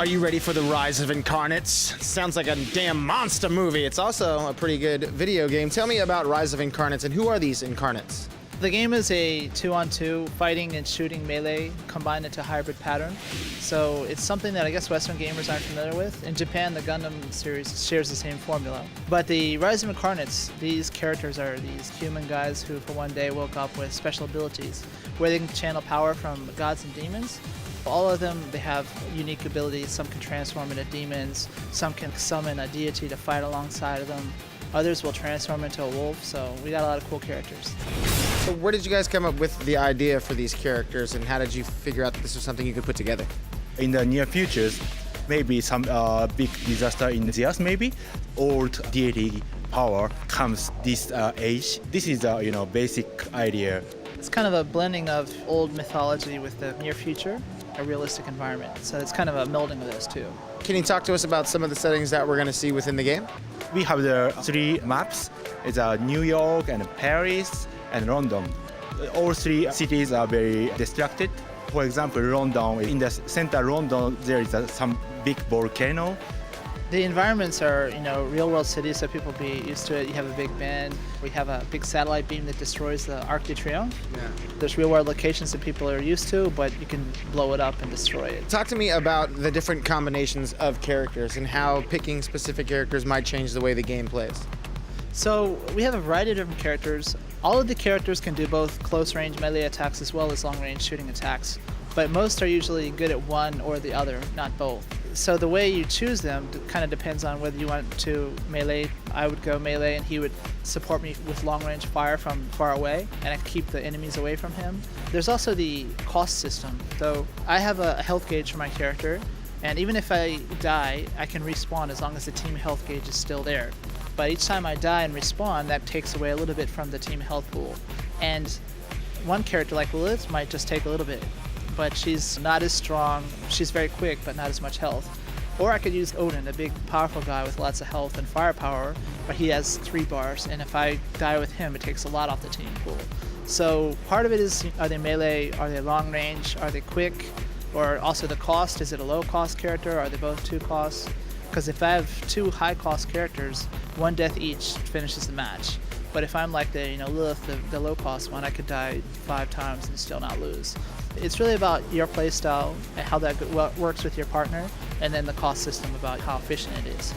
Are you ready for the Rise of Incarnates? Sounds like a damn monster movie. It's also a pretty good video game. Tell me about Rise of Incarnates and who are these Incarnates? The game is a 2-on-2 fighting and shooting melee combined into a hybrid pattern. So it's something that I guess Western gamers aren't familiar with. In Japan, the Gundam series shares the same formula. But the Rise of Incarnates, these characters are these human guys who for one day woke up with special abilities where they can channel power from gods and demons. All of them, they have unique abilities. Some can transform into demons, some can summon a deity to fight alongside of them. Others will transform into a wolf, so we got a lot of cool characters. So where did you guys come up with the idea for these characters, and how did you figure out that this was something you could put together? In the near futures, maybe some big disaster in the earth, maybe old deity power comes this age. This is the basic idea. It's kind of a blending of old mythology with the near future, a realistic environment. So it's kind of a melding of those two. Can you talk to us about some of the settings that we're going to see within the game? We have the 3 maps. It's New York and Paris and London. All 3 cities are very distracted. For example, London, in the center of London, there is some big volcano. The environments are, real-world cities, so people be used to it. You have a Big Ben. We have a big satellite beam that destroys the Arc de Triomphe. Yeah. There's real-world locations that people are used to, but you can blow it up and destroy it. Talk to me about the different combinations of characters and how picking specific characters might change the way the game plays. So we have a variety of different characters. All of the characters can do both close-range melee attacks as well as long-range shooting attacks, but most are usually good at one or the other, not both. So the way you choose them kind of depends on whether you want to melee. I would go melee and he would support me with long-range fire from far away, and I keep the enemies away from him. There's also the cost system. So I have a health gauge for my character, and even if I die, I can respawn as long as the team health gauge is still there. But each time I die and respawn, that takes away a little bit from the team health pool. And one character like Lilith might just take a little bit, but she's not as strong. She's very quick, but not as much health. Or I could use Odin, a big, powerful guy with lots of health and firepower, but he has 3 bars, and if I die with him, it takes a lot off the team pool. So part of it is, are they melee, are they long range, are they quick, or also the cost, is it a low-cost character, are they both 2 costs? Because if I have 2 high-cost characters, 1 death each finishes the match. But if I'm like the Lilith, the low-cost one, I could die 5 times and still not lose. It's really about your playstyle and how that works with your partner, and then the cost system about how efficient it is.